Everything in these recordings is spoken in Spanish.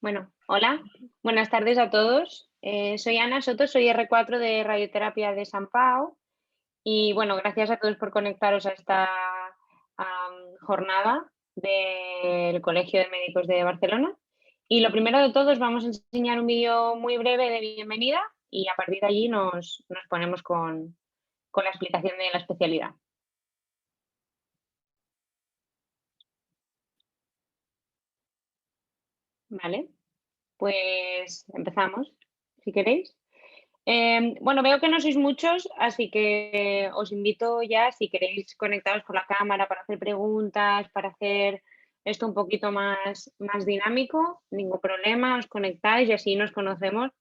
Bueno, hola, buenas tardes a todos. Soy Ana Soto, soy R4 de Radioterapia de San Pau y bueno, gracias a todos por conectaros a esta jornada del Colegio de Médicos de Barcelona. Y lo primero de todo, os vamos a enseñar un vídeo muy breve de bienvenida y a partir de allí nos ponemos con la explicación de la especialidad. ¿Vale? Pues empezamos, si queréis. Bueno, veo que no sois muchos, así que os invito ya, si queréis conectaros con la cámara para hacer preguntas, para hacer esto un poquito más dinámico, ningún problema, os conectáis y así nos conocemos,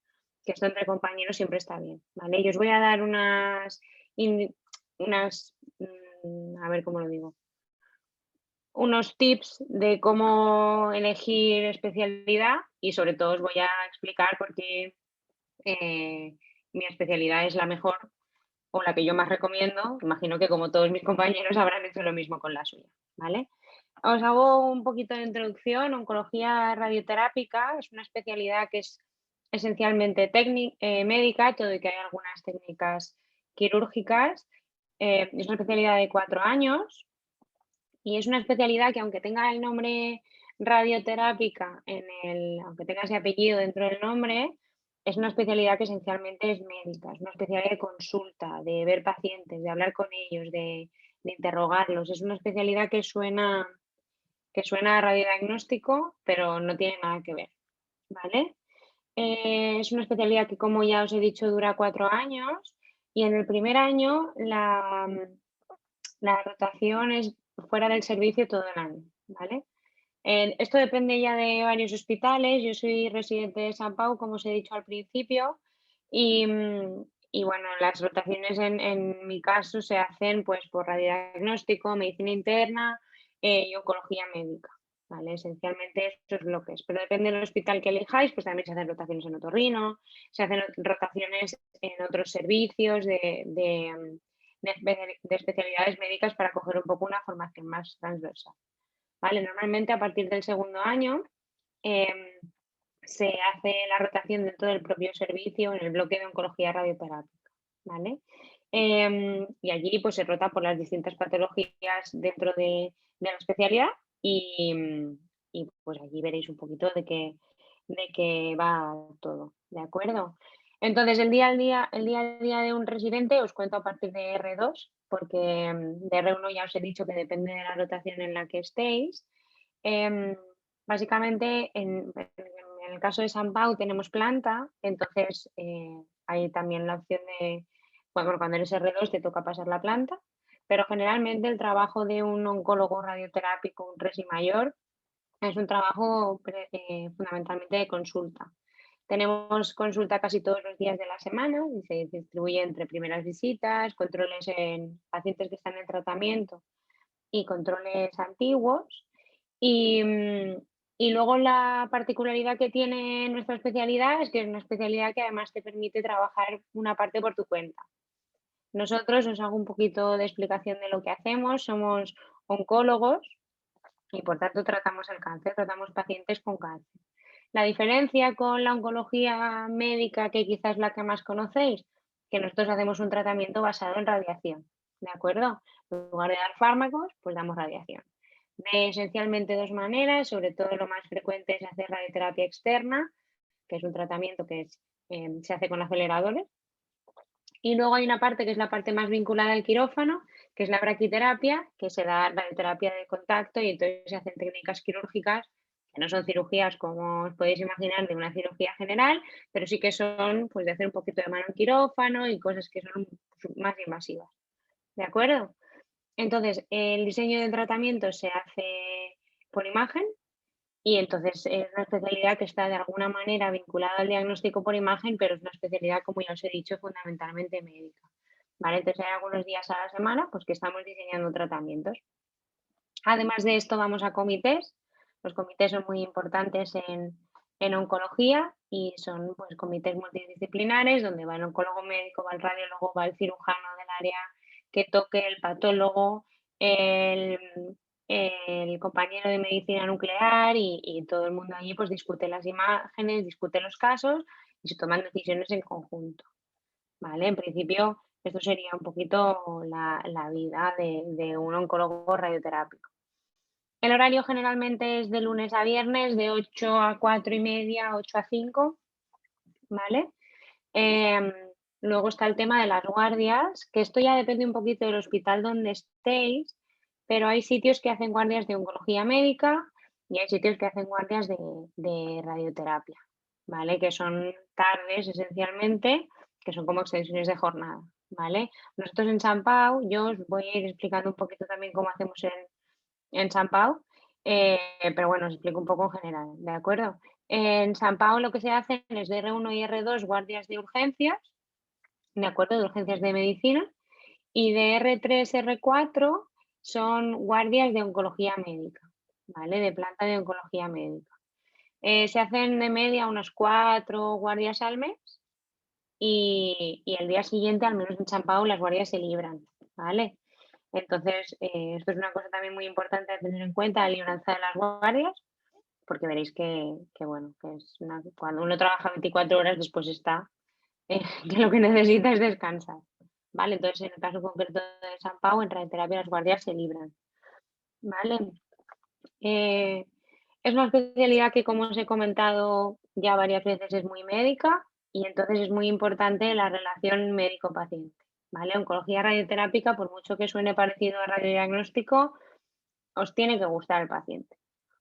que esto entre compañeros siempre está bien, ¿vale? Y os voy a dar a ver cómo lo digo, unos tips de cómo elegir especialidad y sobre todo os voy a explicar por qué mi especialidad es la mejor o la que yo más recomiendo. Imagino que como todos mis compañeros habrán hecho lo mismo con la suya, ¿vale? Os hago un poquito de introducción. Oncología radioterápica es una especialidad que es esencialmente médica, todo y que hay algunas técnicas quirúrgicas. Es una especialidad de 4 años y es una especialidad que aunque tenga el nombre radioterápica aunque tenga ese apellido dentro del nombre, es una especialidad que esencialmente es médica, es una especialidad de consulta, de ver pacientes, de hablar con ellos, de interrogarlos. Es una especialidad que suena a radiodiagnóstico, pero no tiene nada que ver, ¿vale? Es una especialidad que, como ya os he dicho, dura 4 años y en el primer año la rotación es fuera del servicio todo el año, ¿vale? Esto depende ya de varios hospitales. Yo soy residente de San Pau, como os he dicho al principio, y bueno, las rotaciones en mi caso se hacen pues por radiodiagnóstico, medicina interna y oncología médica, ¿vale? Esencialmente esto es lo que es, pero depende del hospital que elijáis, pues también se hacen rotaciones en otorrino, se hacen rotaciones en otros servicios de especialidades médicas para coger un poco una formación más transversal. ¿Vale? Normalmente a partir del segundo año em, se hace la rotación dentro del propio servicio en el bloque de oncología radioterápica, ¿vale? Y allí pues se rota por las distintas patologías dentro de la especialidad y pues allí veréis un poquito de qué va todo, ¿de acuerdo? Entonces, el día a día de un residente os cuento a partir de R2, porque de R1 ya os he dicho que depende de la rotación en la que estéis. Em, Básicamente, en el caso de San Pau tenemos planta, entonces hay también la opción de, bueno, cuando eres R2 te toca pasar la planta, pero generalmente el trabajo de un oncólogo radioterápico, un resi mayor, es un trabajo fundamentalmente de consulta. Tenemos consulta casi todos los días de la semana y se distribuye entre primeras visitas, controles en pacientes que están en tratamiento y controles antiguos. Y, y luego la particularidad que tiene nuestra especialidad es que es una especialidad que además te permite trabajar una parte por tu cuenta. Nosotros, os hago un poquito de explicación de lo que hacemos, somos oncólogos y por tanto tratamos el cáncer, tratamos pacientes con cáncer. La diferencia con la oncología médica, que quizás es la que más conocéis, que nosotros hacemos un tratamiento basado en radiación, ¿de acuerdo? En lugar de dar fármacos, pues damos radiación. De esencialmente dos maneras, sobre todo lo más frecuente es hacer radioterapia externa, que es un tratamiento que se hace con aceleradores. Y luego hay una parte que es la parte más vinculada al quirófano, que es la braquiterapia, que se da radioterapia de contacto y entonces se hacen técnicas quirúrgicas, que no son cirugías como os podéis imaginar de una cirugía general, pero sí que son pues de hacer un poquito de mano en quirófano y cosas que son más invasivas. ¿De acuerdo? Entonces, el diseño del tratamiento se hace por imagen y entonces es una especialidad que está de alguna manera vinculada al diagnóstico por imagen, pero es una especialidad, como ya os he dicho, fundamentalmente médica. ¿Vale? Entonces hay algunos días a la semana pues, que estamos diseñando tratamientos. Además de esto, vamos a comités. Los comités son muy importantes en oncología y son pues, comités multidisciplinares donde va el oncólogo médico, va el radiólogo, va el cirujano del área que toque, el patólogo, el el compañero de medicina nuclear y todo el mundo allí pues discute las imágenes, discute los casos y se toman decisiones en conjunto, ¿vale? En principio, esto sería un poquito la vida de un oncólogo radioterápico. El horario generalmente es de lunes a viernes, de 8 a 4 y media, 8 a 5, ¿vale? Em, Luego está el tema de las guardias, que esto ya depende un poquito del hospital donde estéis, pero hay sitios que hacen guardias de oncología médica y hay sitios que hacen guardias de radioterapia, ¿vale? Que son tardes esencialmente, que son como extensiones de jornada, ¿vale? Nosotros en San Pau, yo os voy a ir explicando un poquito también cómo hacemos en San Pau, pero bueno, os explico un poco en general, ¿de acuerdo? En San Pau lo que se hacen es de R1 y R2 guardias de urgencias, ¿de acuerdo? De urgencias de medicina, y de R3, R4 son guardias de oncología médica, ¿vale? De planta de oncología médica. Se hacen de media unas 4 guardias al mes y el día siguiente, al menos en San Pau, las guardias se libran, ¿vale? Entonces, esto es una cosa también muy importante a tener en cuenta, la libranza de las guardias, porque veréis que bueno, que es cuando uno trabaja 24 horas después está, que lo que necesita es descansar, ¿vale? Entonces, en el caso concreto de San Pau, en radioterapia las guardias se libran, ¿vale? Eh, es una especialidad que, como os he comentado ya varias veces, es muy médica y entonces es muy importante la relación médico-paciente, ¿vale? Oncología radioterápica, por mucho que suene parecido a radiodiagnóstico, os tiene que gustar el paciente.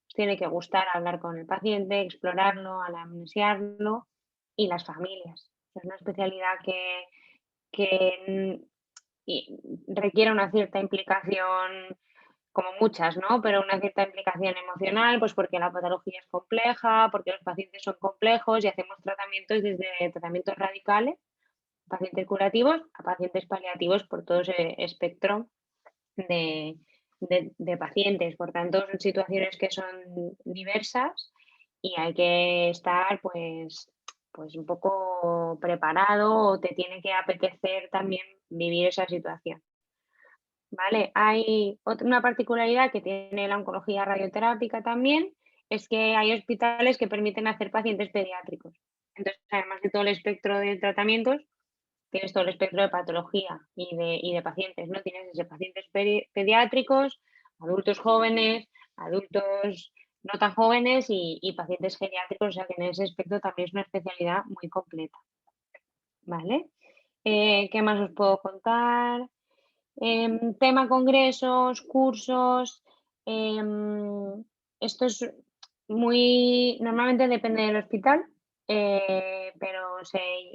Os tiene que gustar hablar con el paciente, explorarlo, anamnesiarlo y las familias. Es una especialidad que requiere una cierta implicación, como muchas, ¿no? Pero una cierta implicación emocional, pues porque la patología es compleja, porque los pacientes son complejos y hacemos tratamientos desde tratamientos radicales, pacientes curativos, a pacientes paliativos por todo ese espectro de, de pacientes. Por tanto, son situaciones que son diversas y hay que estar pues un poco preparado o te tiene que apetecer también vivir esa situación. ¿Vale? Hay una particularidad que tiene la oncología radioterápica también, es que hay hospitales que permiten hacer pacientes pediátricos. Entonces, además de todo el espectro de tratamientos, tienes todo el espectro de patología y de pacientes, ¿no? Tienes desde pacientes pediátricos, adultos jóvenes, adultos no tan jóvenes y pacientes geriátricos, o sea que en ese aspecto también es una especialidad muy completa, ¿vale? ¿Qué más os puedo contar? Tema congresos, cursos, em, esto es normalmente depende del hospital, pero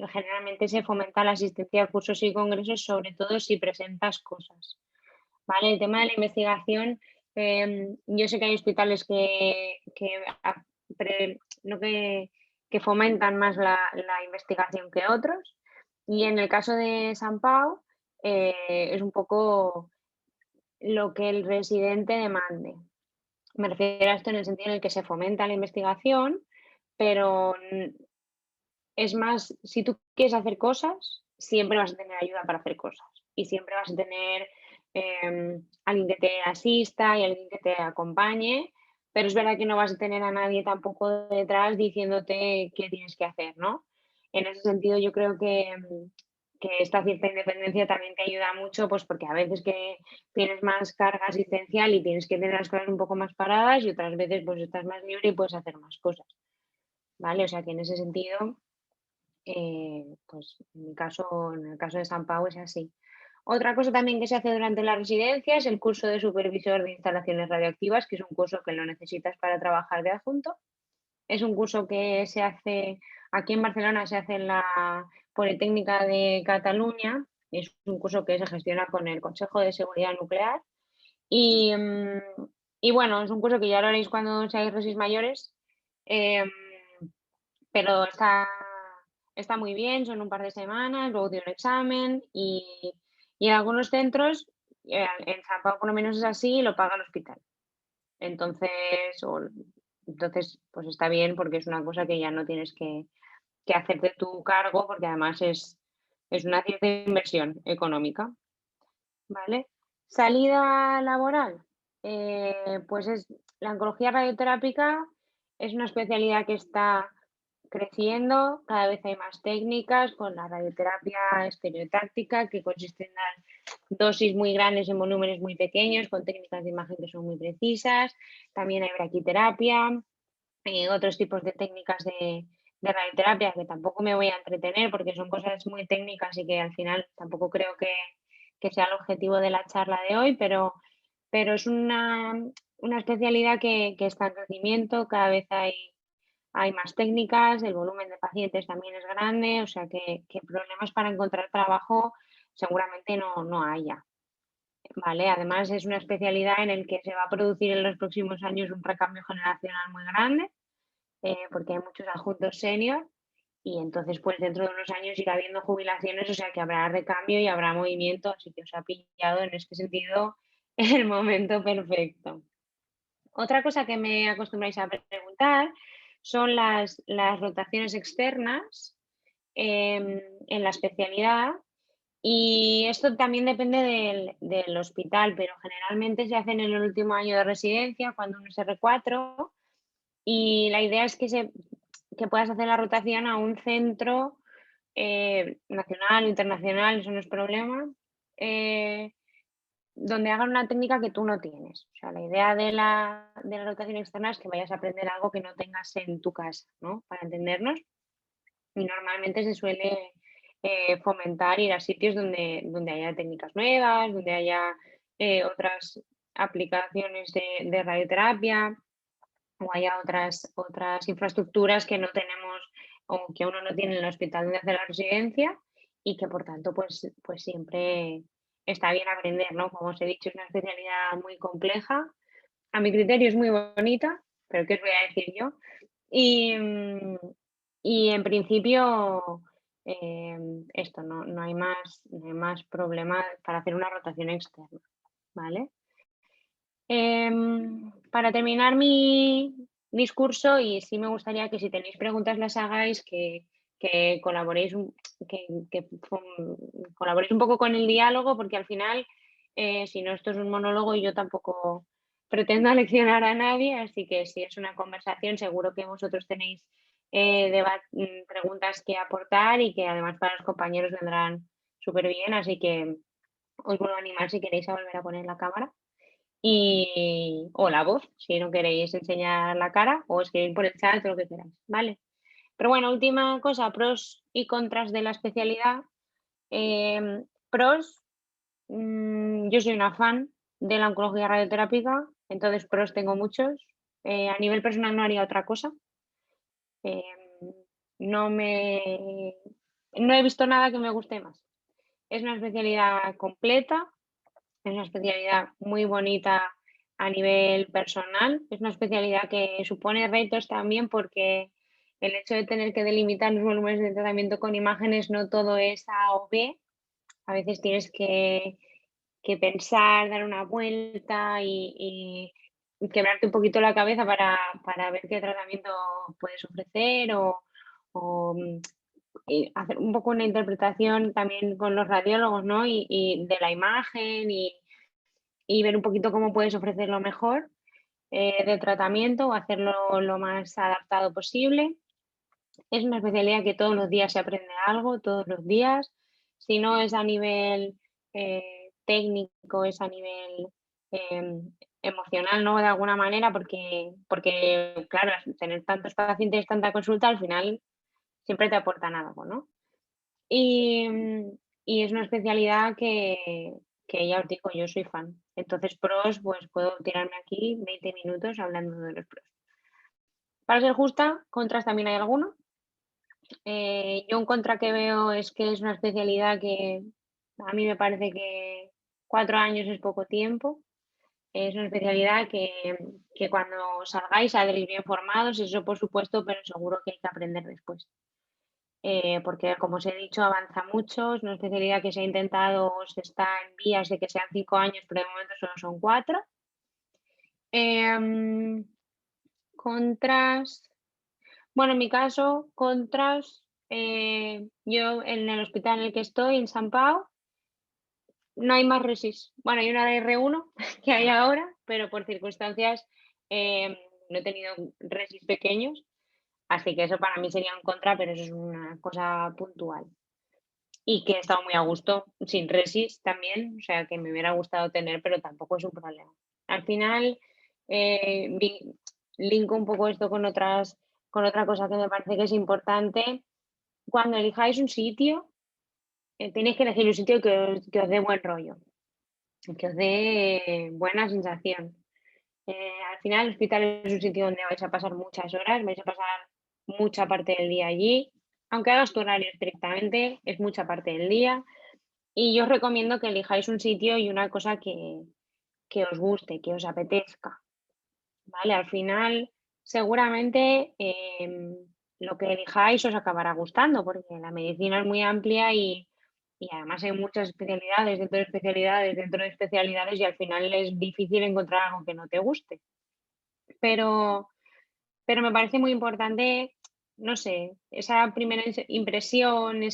generalmente se fomenta la asistencia a cursos y congresos, sobre todo si presentas cosas, ¿vale? El tema de la investigación, yo sé que hay hospitales no que fomentan más la investigación que otros, y en el caso de San Pau, es un poco lo que el residente demande. Me refiero a esto en el sentido en el que se fomenta la investigación, pero es más, si tú quieres hacer cosas, siempre vas a tener ayuda para hacer cosas y siempre vas a tener alguien que te asista y alguien que te acompañe, pero es verdad que no vas a tener a nadie tampoco detrás diciéndote qué tienes que hacer, ¿no? En ese sentido, yo creo que esta cierta independencia también te ayuda mucho, pues porque a veces que tienes más carga asistencial y tienes que tener las cosas un poco más paradas y otras veces pues estás más libre y puedes hacer más cosas, ¿vale? O sea que en ese sentido pues en el caso de San Pau es así. Otra cosa también que se hace durante la residencia es el curso de supervisor de instalaciones radioactivas, que es un curso que lo necesitas para trabajar de adjunto. Es un curso que se hace aquí en Barcelona, se hace en la Politécnica de Cataluña. Es un curso que se gestiona con el Consejo de Seguridad Nuclear. Y, y bueno, es un curso que ya lo haréis cuando seáis resis mayores. em, pero está muy bien, son un par de semanas, luego tiene un examen y en algunos centros, en San Pau por lo menos es así, lo paga el hospital. Entonces, entonces, pues está bien porque es una cosa que ya no tienes que hacerte tu cargo porque además es una cierta inversión económica, ¿vale? Salida laboral. Pues la oncología radioterápica es una especialidad que está creciendo, cada vez hay más técnicas con la radioterapia estereotáctica, que consiste en dar dosis muy grandes en volúmenes muy pequeños, con técnicas de imagen que son muy precisas. También hay braquiterapia, otros tipos de técnicas de radioterapia que tampoco me voy a entretener porque son cosas muy técnicas y que al final tampoco creo que sea el objetivo de la charla de hoy, pero es una especialidad que está en crecimiento, cada vez hay más técnicas, el volumen de pacientes también es grande, o sea que problemas para encontrar trabajo seguramente no haya, ¿vale? Además es una especialidad en el que se va a producir en los próximos años un recambio generacional muy grande, porque hay muchos adjuntos senior y entonces pues dentro de unos años irá habiendo jubilaciones, o sea que habrá recambio y habrá movimiento, así que os ha pillado en este sentido el momento perfecto. Otra cosa que me acostumbráis a preguntar son las rotaciones externas en la especialidad y esto también depende del hospital, pero generalmente se hacen en el último año de residencia, cuando uno es R4, y la idea es que puedas hacer la rotación a un centro nacional o internacional, eso no es problema, eh, donde hagan una técnica que tú no tienes. O sea, la idea de la rotación externa es que vayas a aprender algo que no tengas en tu casa, ¿no? Para entendernos. Y normalmente se suele fomentar ir a sitios donde haya técnicas nuevas, donde haya otras aplicaciones de radioterapia o haya otras infraestructuras que no tenemos o que uno no tiene en el hospital donde hace la residencia y que por tanto pues siempre está bien aprender, ¿no? Como os he dicho, es una especialidad muy compleja. A mi criterio es muy bonita, pero ¿qué os voy a decir yo? Y, y en principio esto, no hay más problema para hacer una rotación externa, ¿vale? Para terminar mi discurso, y sí me gustaría que si tenéis preguntas las hagáis, que colaboréis, colaboréis un poco con el diálogo, porque al final, si no, esto es un monólogo y yo tampoco pretendo aleccionar a nadie, así que si es una conversación, seguro que vosotros tenéis preguntas que aportar y que además para los compañeros vendrán súper bien, así que os vuelvo a animar si queréis a volver a poner la cámara. O la voz, si no queréis enseñar la cara, o escribir por el chat, lo que queráis, ¿vale? Pero bueno, última cosa, pros y contras de la especialidad. Pros, yo soy una fan de la oncología radioterápica, entonces pros tengo muchos. A nivel personal no haría otra cosa. Em, no me, no he visto nada que me guste más. Es una especialidad completa, es una especialidad muy bonita a nivel personal. Es una especialidad que supone retos también porque el hecho de tener que delimitar los volúmenes de tratamiento con imágenes, no todo es A o B. A veces tienes que pensar, dar una vuelta y quebrarte un poquito la cabeza para ver qué tratamiento puedes ofrecer o hacer un poco una interpretación también con los radiólogos, ¿no? Y de la imagen y ver un poquito cómo puedes ofrecer lo mejor de tratamiento o hacerlo lo más adaptado posible. Es una especialidad que todos los días se aprende algo, todos los días. Si no es a nivel técnico, es a nivel emocional, ¿no? De alguna manera, porque claro, tener tantos pacientes, tanta consulta, al final siempre te aportan algo, ¿no? Y es una especialidad que ya os digo, yo soy fan. Entonces, pros, pues puedo tirarme aquí 20 minutos hablando de los pros. Para ser justa, contras también hay alguno. Yo un contra que veo es que es una especialidad que a mí me parece que 4 años es poco tiempo. Es una especialidad que cuando salgáis saldréis bien formados, eso por supuesto, pero seguro que hay que aprender después. Porque como os he dicho, avanza mucho, es una especialidad que se ha intentado, se está en vías de que sean 5 años, pero de momento solo son 4. Em, contras, bueno, en mi caso, contras, yo en el hospital en el que estoy, en San Pau, no hay más resis. Bueno, hay una R1 que hay ahora, pero por circunstancias no he tenido resis pequeños, así que eso para mí sería un contra, pero eso es una cosa puntual. Y que he estado muy a gusto sin resis también, o sea, que me hubiera gustado tener, pero tampoco es un problema. Al final, linko un poco esto con otra cosa que me parece que es importante. Cuando elijáis un sitio, tenéis que elegir un sitio que os dé buen rollo, que os dé buena sensación. Al final, el hospital es un sitio donde vais a pasar muchas horas, vais a pasar mucha parte del día allí. Aunque hagas tu horario estrictamente, es mucha parte del día. Y yo os recomiendo que elijáis un sitio y una cosa que os guste, que os apetezca, ¿vale? Al final, seguramente lo que elijáis os acabará gustando, porque la medicina es muy amplia y además hay muchas especialidades dentro de especialidades y al final es difícil encontrar algo que no te guste. Pero, pero me parece muy importante, no sé, esa primera impresión, no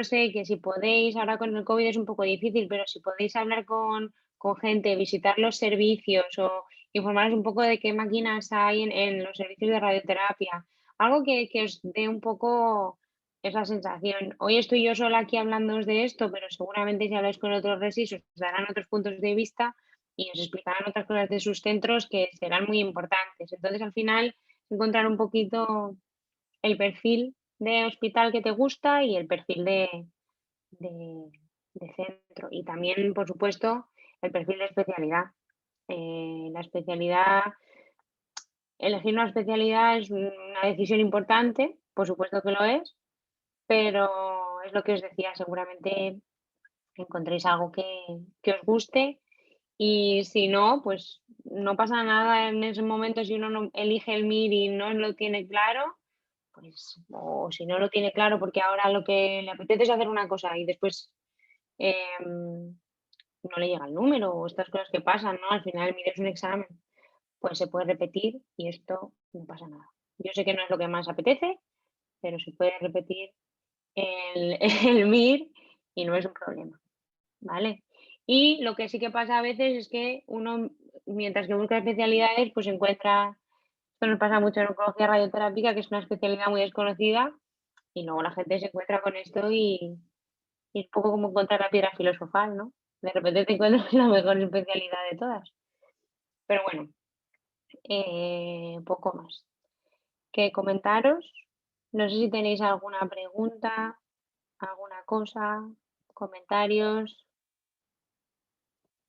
sé, que si podéis, ahora con el COVID es un poco difícil, pero si podéis hablar con gente, visitar los servicios o informaros un poco de qué máquinas hay en los servicios de radioterapia, algo que os dé un poco esa sensación. Hoy estoy yo sola aquí hablándoos de esto, pero seguramente si habláis con otros resis os darán otros puntos de vista y os explicarán otras cosas de sus centros que serán muy importantes. Entonces, al final, encontrar un poquito el perfil de hospital que te gusta y el perfil de- de centro. Y también, por supuesto, el perfil de especialidad. La especialidad, elegir una especialidad es una decisión importante, por supuesto que lo es, pero es lo que os decía, seguramente encontréis algo que os guste. Y si no, pues no pasa nada en ese momento si uno no elige el MIR y no lo tiene claro, pues, o si no lo tiene claro porque ahora lo que le apetece es hacer una cosa y después no le llega el número o estas cosas que pasan, ¿no? Al final el MIR es un examen, pues se puede repetir y esto no pasa nada. Yo sé que no es lo que más apetece, pero se puede repetir el, el MIR y no es un problema. ¿Vale? Y lo que sí que pasa a veces es que uno, mientras que busca especialidades, pues encuentra, esto nos pasa mucho en oncología radioterápica, que es una especialidad muy desconocida, y luego la gente se encuentra con esto y es un poco como encontrar la piedra filosofal, ¿no? De repente te encuentras la mejor especialidad de todas. Pero bueno, poco más. ¿Qué comentaros? No sé si tenéis alguna pregunta, alguna cosa, comentarios.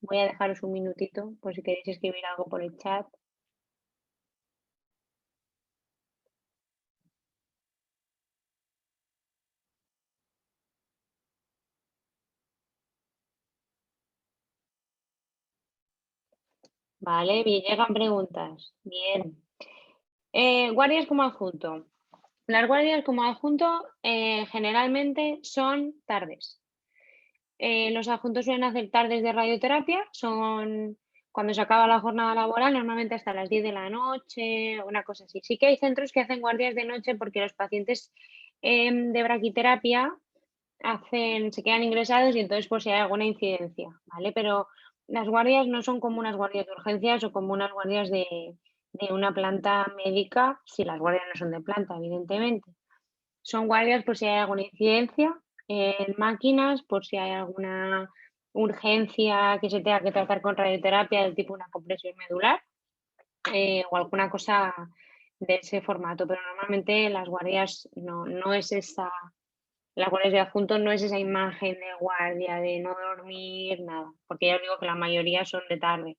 Voy a dejaros un minutito por si queréis escribir algo por el chat. Vale, bien, llegan preguntas. Bien. Guardias como adjunto. Las guardias como adjunto generalmente son tardes. Los adjuntos suelen hacer tardes de radioterapia, son cuando se acaba la jornada laboral, normalmente hasta las 10 de la noche, una cosa así. Sí que hay centros que hacen guardias de noche porque los pacientes de braquiterapia se quedan ingresados y entonces pues si hay alguna incidencia, ¿vale? Pero las guardias no son como unas guardias de urgencias o como unas guardias de una planta médica, si las guardias no son de planta, evidentemente. Son guardias por si hay alguna incidencia en máquinas, por si hay alguna urgencia que se tenga que tratar con radioterapia del tipo una compresión medular o alguna cosa de ese formato. Pero normalmente las guardias no es esa, las guardias de adjunto no es esa imagen de guardia, de no dormir, nada, porque ya os digo que la mayoría son de tarde.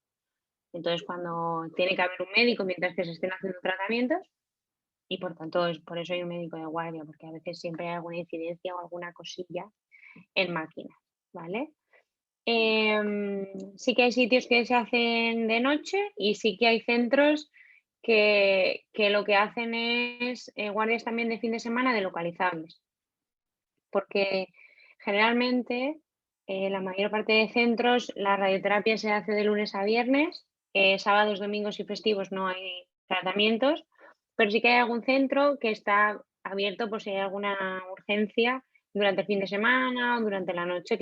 Entonces, cuando tiene que haber un médico mientras que se estén haciendo tratamientos, y por tanto, por eso hay un médico de guardia, porque a veces siempre hay alguna incidencia o alguna cosilla en máquina, ¿vale? Sí que hay sitios que se hacen de noche y sí que hay centros que lo que hacen es guardias también de fin de semana de localizables porque generalmente la mayor parte de centros la radioterapia se hace de lunes a viernes, sábados, domingos y festivos no hay tratamientos, pero sí que hay algún centro que está abierto por si hay alguna urgencia durante el fin de semana o durante la noche,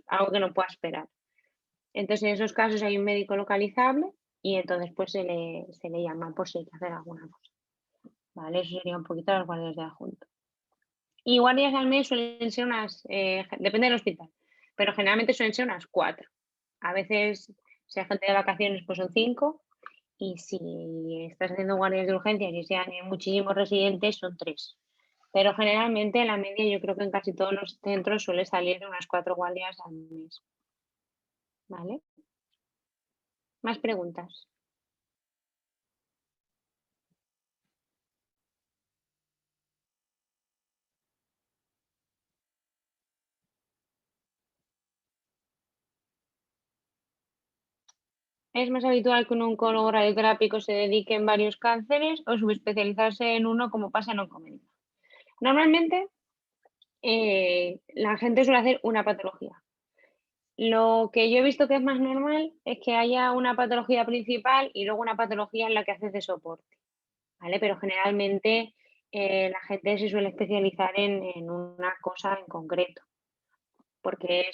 algo que no puedas esperar. Entonces, en esos casos hay un médico localizable y entonces pues se le llama por si hay que hacer alguna cosa. ¿Vale? Eso sería un poquito las guardias de adjunto. Y guardias al mes suelen ser depende del hospital, pero generalmente suelen ser unas 4. A veces, si hay gente de vacaciones, pues son 5. Y si estás haciendo guardias de urgencias y sean muchísimos residentes, son 3. Pero generalmente la media yo creo que en casi todos los centros suele salir de unas 4 guardias al mes. ¿Vale? ¿Más preguntas? ¿Es más habitual que un oncólogo radioterápico se dedique en varios cánceres o subespecializarse en uno como pasa en oncomédica? Normalmente la gente suele hacer una patología. Lo que yo he visto que es más normal es que haya una patología principal y luego una patología en la que haces de soporte, ¿vale? Pero generalmente la gente se suele especializar en una cosa en concreto, porque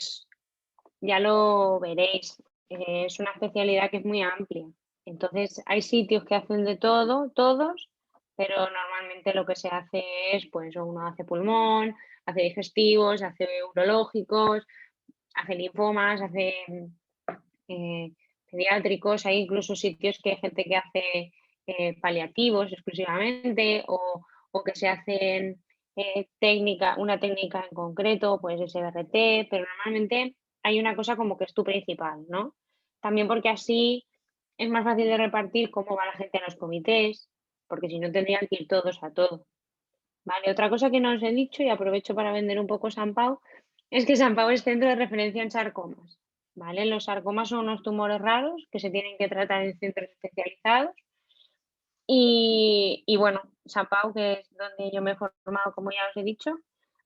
ya lo veréis, es una especialidad que es muy amplia. Entonces, hay sitios que hacen de todo, todos, pero normalmente lo que se hace es, pues, uno hace pulmón, hace digestivos, hace urológicos, hace linfomas, hace pediátricos, hay incluso sitios que hay gente que hace paliativos exclusivamente o que se hacen una técnica en concreto, pues SBRT, pero normalmente hay una cosa como que es tu principal, ¿no? También porque así es más fácil de repartir cómo va la gente en los comités, porque si no tendrían que ir todos a todo. Vale, otra cosa que no os he dicho y aprovecho para vender un poco San Pau, es que San Pau es centro de referencia en sarcomas. ¿Vale? Los sarcomas son unos tumores raros que se tienen que tratar en centros especializados. Y bueno, San Pau, que es donde yo me he formado, como ya os he dicho,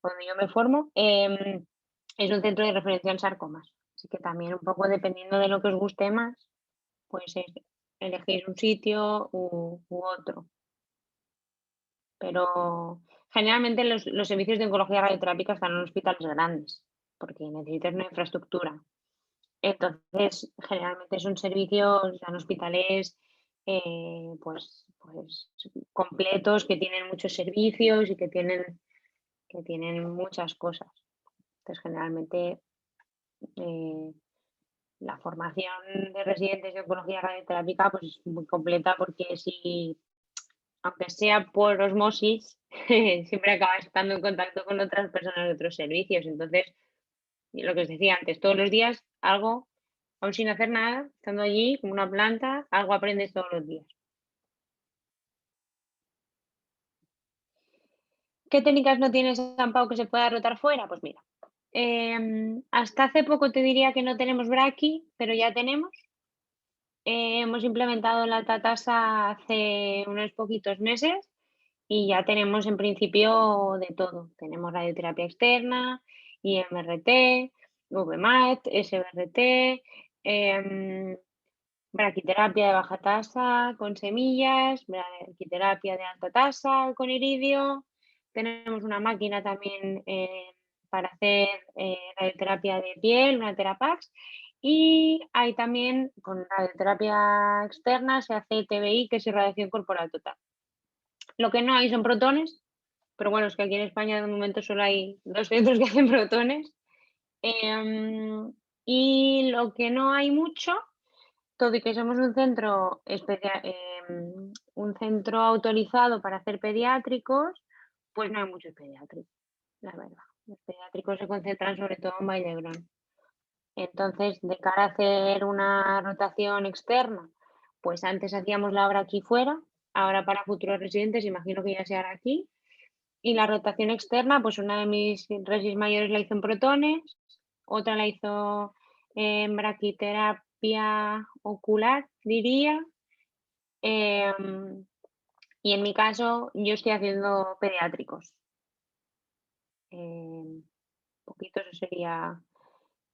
donde yo me formo, es un centro de referencia en sarcomas. Así que también un poco dependiendo de lo que os guste más, pues elegís un sitio u otro. Pero generalmente los servicios de oncología radioterápica están en hospitales grandes, porque necesitas una infraestructura. Entonces, generalmente son servicios en hospitales pues completos, que tienen muchos servicios y que tienen muchas cosas. Entonces, generalmente la formación de residentes de oncología radioterápica pues, es muy completa porque si aunque sea por osmosis, siempre acabas estando en contacto con otras personas de otros servicios. Entonces, lo que os decía antes, todos los días algo, aún sin hacer nada, estando allí como una planta, algo aprendes todos los días. ¿Qué técnicas no tienes San Pau que se pueda rotar fuera? Pues mira, hasta hace poco te diría que no tenemos braqui, pero ya tenemos. Hemos implementado la alta tasa hace unos poquitos meses y ya tenemos en principio de todo. Tenemos radioterapia externa, IMRT, VMAT, SBRT, braquiterapia de baja tasa con semillas, braquiterapia de alta tasa con iridio. Tenemos una máquina también para hacer radioterapia de piel, una Terapax. Y hay también, con radioterapia externa, se hace TBI, que es irradiación corporal total. Lo que no hay son protones, pero bueno, es que aquí en España de momento solo hay 2 centros que hacen protones. Y lo que no hay mucho, todo y que somos un centro autorizado para hacer pediátricos, pues no hay muchos pediátricos, la verdad. Los pediátricos se concentran sobre todo en Vall-d'Hebron. Entonces, de cara a hacer una rotación externa, pues antes hacíamos la obra aquí fuera, ahora para futuros residentes imagino que ya se hará aquí. Y la rotación externa, pues una de mis resis mayores la hizo en protones, otra la hizo en braquiterapia ocular, diría. Y en mi caso, yo estoy haciendo pediátricos. Poquito eso sería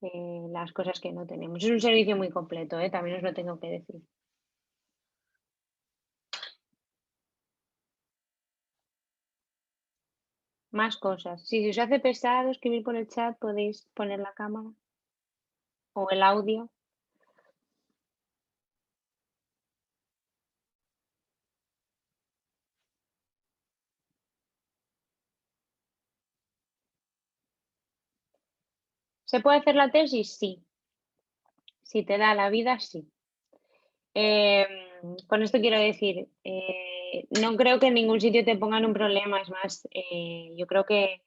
las cosas que no tenemos. Es un servicio muy completo, también os lo tengo que decir. Más cosas. Si se os hace pesado escribir por el chat, podéis poner la cámara o el audio. ¿Se puede hacer la tesis? Sí. Si te da la vida, sí. Con esto quiero decir, no creo que en ningún sitio te pongan un problema. Es más, yo creo que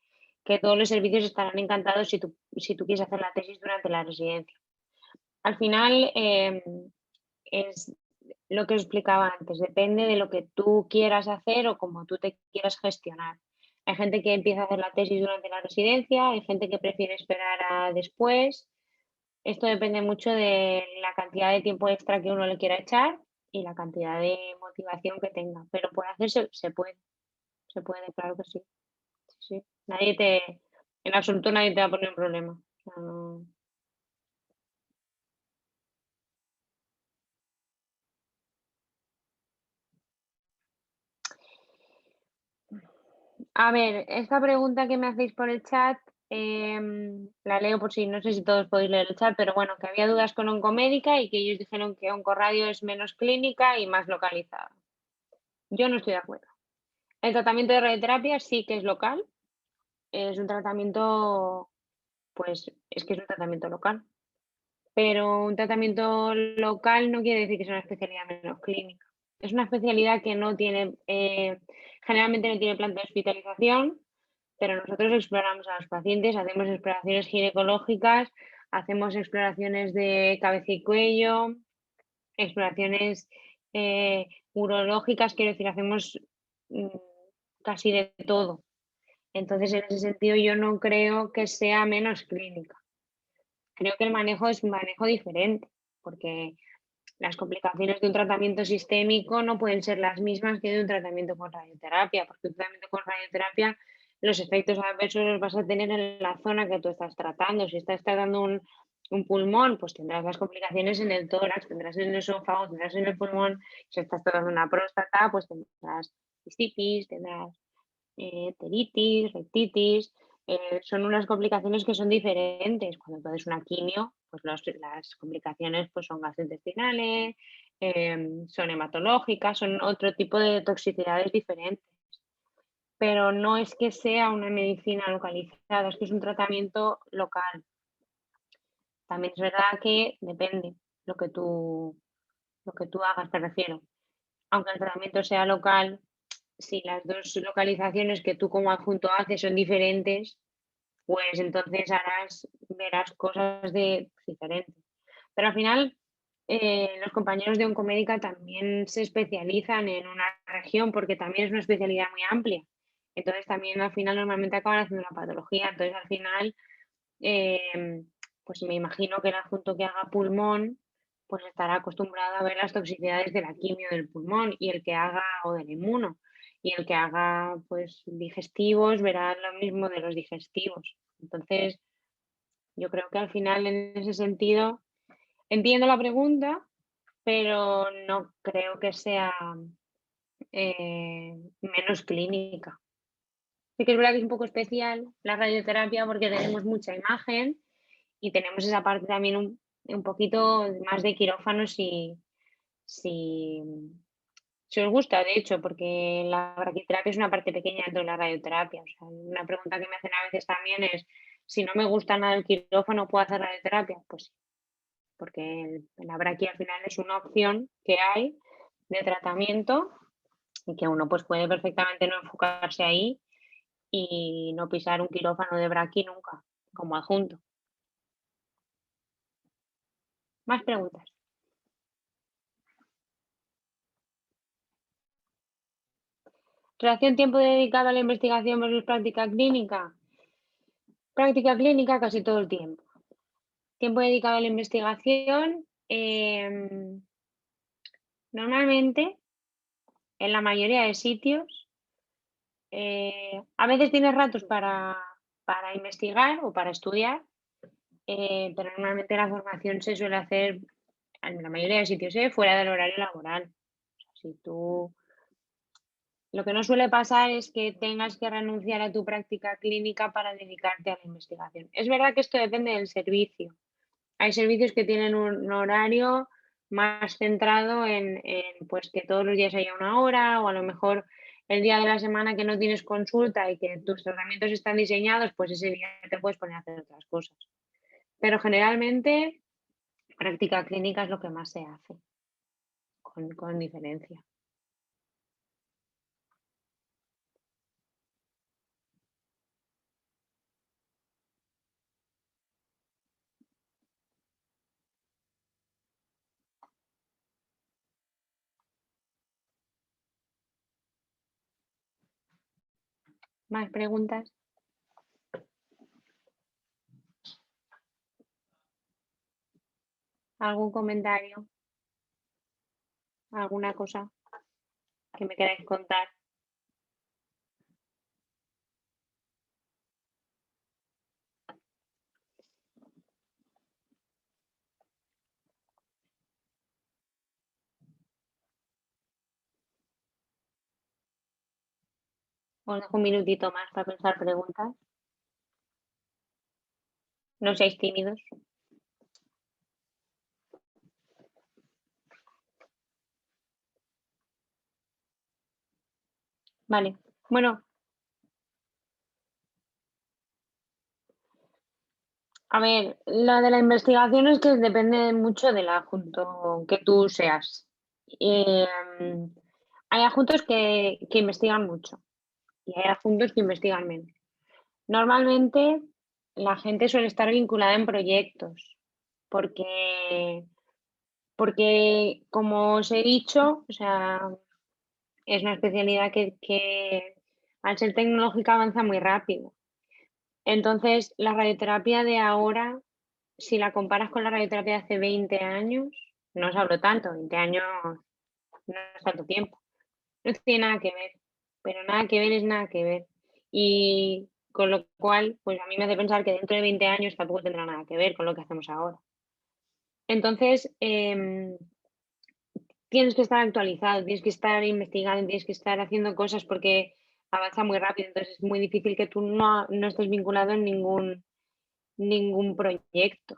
todos los servicios estarán encantados si tú quieres hacer la tesis durante la residencia. Al final, es lo que os explicaba antes, depende de lo que tú quieras hacer o cómo tú te quieras gestionar. Hay gente que empieza a hacer la tesis durante la residencia, hay gente que prefiere esperar a después. Esto depende mucho de la cantidad de tiempo extra que uno le quiera echar y la cantidad de motivación que tenga. Pero por hacerse se puede, claro que sí. Sí, sí. En absoluto nadie te va a poner un problema. O sea, no. A ver, esta pregunta que me hacéis por el chat, la leo por si no sé si todos podéis leer el chat, pero bueno, que había dudas con Oncomédica y que ellos dijeron que Oncorradio es menos clínica y más localizada. Yo no estoy de acuerdo. El tratamiento de radioterapia sí que es local, es un tratamiento, pues es que es un tratamiento local, pero un tratamiento local no quiere decir que sea una especialidad menos clínica. Es una especialidad que no tiene, generalmente no tiene plan de hospitalización, pero nosotros exploramos a los pacientes, hacemos exploraciones ginecológicas, hacemos exploraciones de cabeza y cuello, exploraciones urológicas, quiero decir, hacemos mm, casi de todo. Entonces, en ese sentido, yo no creo que sea menos clínica. Creo que el manejo es un manejo diferente, porque las complicaciones de un tratamiento sistémico no pueden ser las mismas que de un tratamiento con radioterapia, porque un tratamiento con radioterapia los efectos adversos los vas a tener en la zona que tú estás tratando. Si estás tratando un pulmón, pues tendrás las complicaciones en el tórax, tendrás en el esófago, tendrás en el pulmón. Si estás tratando una próstata, pues tendrás cistitis, tendrás enteritis, rectitis. Son unas complicaciones que son diferentes. Cuando tú haces una quimio, pues las complicaciones pues son gastrointestinales, son hematológicas, son otro tipo de toxicidades diferentes. Pero no es que sea una medicina localizada, es que es un tratamiento local. También es verdad que depende lo que tú hagas, te refiero. Aunque el tratamiento sea local, si las dos localizaciones que tú como adjunto haces son diferentes, pues entonces verás cosas diferentes. Pero al final, los compañeros de Oncomédica también se especializan en una región porque también es una especialidad muy amplia. Entonces también al final normalmente acaban haciendo la patología. Entonces al final, pues me imagino que el adjunto que haga pulmón, pues estará acostumbrado a ver las toxicidades de la quimio del pulmón y el que haga o del inmuno. Y el que haga pues digestivos verá lo mismo de los digestivos. Entonces, yo creo que al final en ese sentido entiendo la pregunta, pero no creo que sea menos clínica. Sí que es verdad que es un poco especial la radioterapia porque tenemos mucha imagen y tenemos esa parte también un poquito más de quirófano si, si os gusta, de hecho, porque la braquiterapia es una parte pequeña de la radioterapia. O sea, una pregunta que me hacen a veces también es, si no me gusta nada el quirófano, ¿puedo hacer radioterapia? Pues sí, porque la braquia al final es una opción que hay de tratamiento y que uno pues puede perfectamente no enfocarse ahí y no pisar un quirófano de braqui nunca, como adjunto. Más preguntas. Relación tiempo dedicado a la investigación versus práctica clínica. Práctica clínica casi todo el tiempo. Tiempo dedicado a la investigación. Normalmente, en la mayoría de sitios, a veces tienes ratos para investigar o para estudiar, pero normalmente la formación se suele hacer, en la mayoría de sitios, fuera del horario laboral. O sea, si tú Lo que no suele pasar es que tengas que renunciar a tu práctica clínica para dedicarte a la investigación. Es verdad que esto depende del servicio. Hay servicios que tienen un horario más centrado en, pues, que todos los días haya una hora, o a lo mejor el día de la semana que no tienes consulta y que tus tratamientos están diseñados, pues ese día te puedes poner a hacer otras cosas. Pero generalmente práctica clínica es lo que más se hace, con diferencia. ¿Más preguntas? ¿Algún comentario? ¿Alguna cosa que me queráis contar? Os dejo un minutito más para pensar preguntas. No seáis tímidos. Vale. Bueno, a ver, la de la investigación es que depende mucho del adjunto que tú seas. Em, Hay adjuntos que investigan mucho y hay adjuntos que investigan menos. Normalmente la gente suele estar vinculada en proyectos porque, porque como os he dicho, o sea, es una especialidad que al ser tecnológica avanza muy rápido. Entonces, la radioterapia de ahora, si la comparas con la radioterapia de hace 20 años, no os hablo tanto, 20 años no es tanto tiempo. No tiene nada que ver, pero nada que ver es nada que ver. Y con lo cual, pues a mí me hace pensar que dentro de 20 años tampoco tendrá nada que ver con lo que hacemos ahora. Entonces, tienes que estar actualizado, tienes que estar investigando, tienes que estar haciendo cosas porque avanza muy rápido. Entonces, es muy difícil que tú no estés vinculado en ningún proyecto.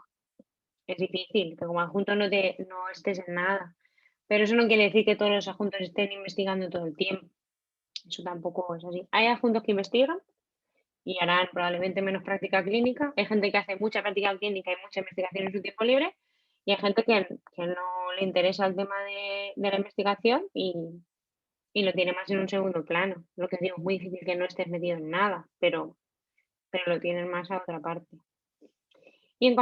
Es difícil, que como adjunto no estés en nada. Pero eso no quiere decir que todos los adjuntos estén investigando todo el tiempo. Eso tampoco es así. Hay adjuntos que investigan y harán probablemente menos práctica clínica. Hay gente que hace mucha práctica clínica y mucha investigación en su tiempo libre. Y hay gente que no le interesa el tema de la investigación y lo tiene más en un segundo plano. Lo que digo, es muy difícil que no estés metido en nada, pero lo tienen más a otra parte. Y en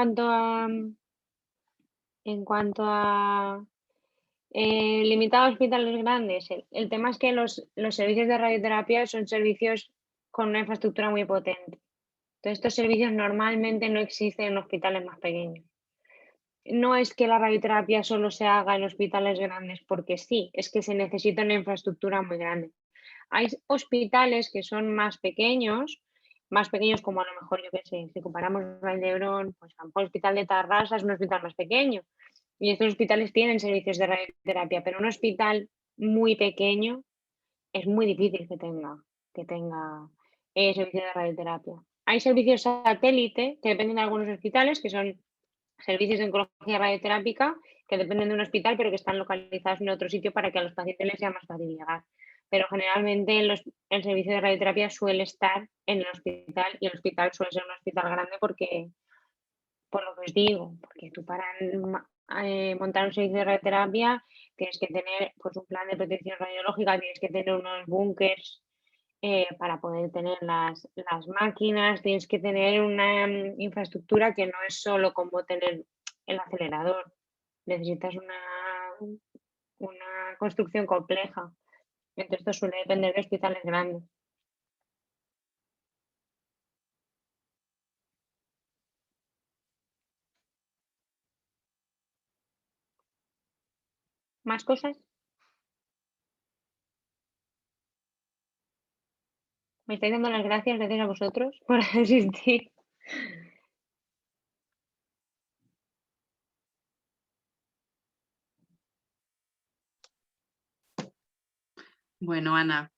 cuanto a limitados a hospitales grandes, el tema es que los servicios de radioterapia son servicios con una infraestructura muy potente. Entonces, estos servicios normalmente no existen en hospitales más pequeños. No es que la radioterapia solo se haga en hospitales grandes porque sí, es que se necesita una infraestructura muy grande. Hay hospitales que son más pequeños como a lo mejor, yo qué sé, si comparamos Valdebrón, pues a lo mejor el hospital de Tarrasa es un hospital más pequeño y estos hospitales tienen servicios de radioterapia, pero un hospital muy pequeño es muy difícil que tenga servicio de radioterapia. Hay servicios satélite que dependen de algunos hospitales, que son servicios de oncología radioterápica, que dependen de un hospital, pero que están localizados en otro sitio para que a los pacientes les sea más fácil llegar. Pero generalmente el servicio de radioterapia suele estar en el hospital y el hospital suele ser un hospital grande porque, por lo que os digo, porque tú para montar un servicio de radioterapia tienes que tener pues, un plan de protección radiológica, tienes que tener unos búnkers para poder tener las máquinas, tienes que tener una infraestructura que no es solo como tener el acelerador, necesitas una construcción compleja. Entonces, esto suele depender de hospitales grandes. ¿Más cosas? Me estáis dando las gracias a vosotros por asistir. Bueno, Ana,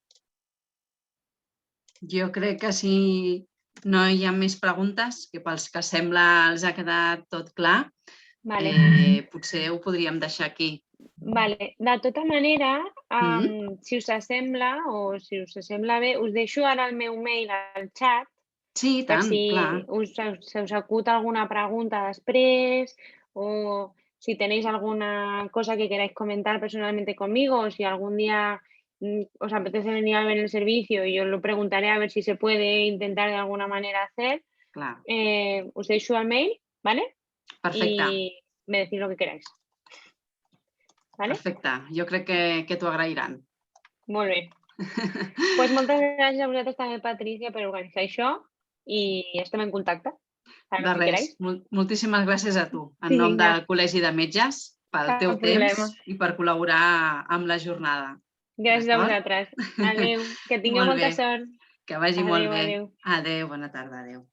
Jo crec que si no hi ha més preguntes, que pels que sembla els ha quedat tot clar, Vale. potser ho podríem deixar aquí. Vale. De tota manera, Mm? si us sembla o si us sembla bé, us deixo ara el meu mail al xat Sí, i per tant, si clar. se us acut alguna pregunta després o si tenéis alguna cosa que queráis comentar personalmente conmigo o si algún día os apetece venir a ver el servicio y yo lo preguntaré a ver si se puede intentar de alguna manera hacer, Clar. us deixo el mail, ¿vale? Perfecte, Y me decís lo que queráis, ¿vale? perfecte. Jo crec que t'ho agrairan. Molt bé. Pues moltes gràcies a vosaltres també, Patricia, per organitzar això i estem en contacte para De lo que res, queráis. moltíssimes gràcies a tu, en nom Vinga, del Col·legi de Metges, pel teu cap temps problema. i per col·laborar amb la jornada. Gràcies a D'acord? vosaltres. Adéu, que tingueu Molt bé, molta sort. que vagi molt Adéu, bé. adéu. Adéu, bona tarda, adéu.